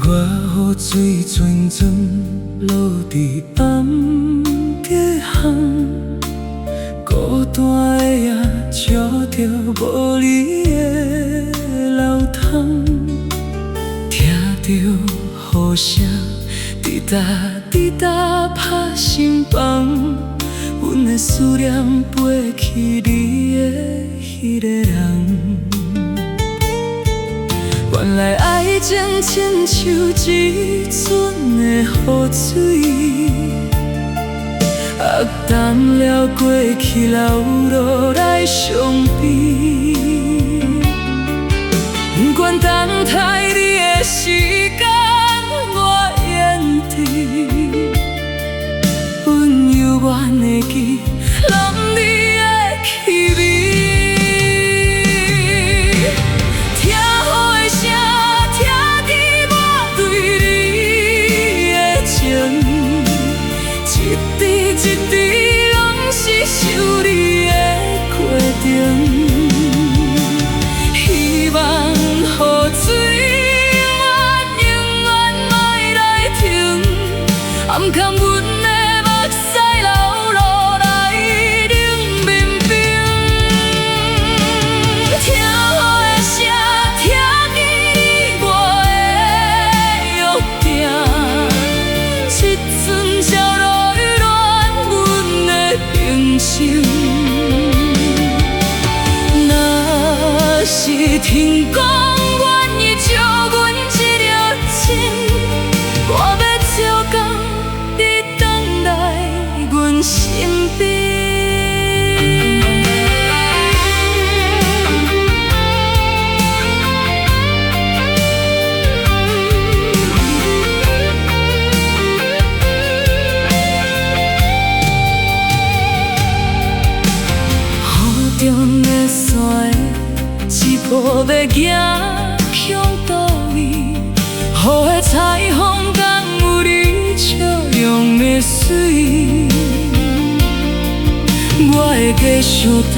我雨水阵阵落伫暗街巷，孤单的夜照着无你的楼窗，听着雨声滴答滴答拍心房，阮的思念飞去你的迄个人。原来爱情亲像一阵的雨水，等了过去流落来伤悲。不管等待你的时间，我愿意温柔阮的记，揽你的气味。一滴拢是想你的过程，希望雨水永远莫来停，暗藏阮的目屎流落来冷冰冰。听雨的声，听见你我的约定，一寸照落平生，若是天公愿意借阮一条情，我要照工你等来阮身边。中的山一步要行向倒位，雨的彩虹敢有你笑容的水？我会继续等。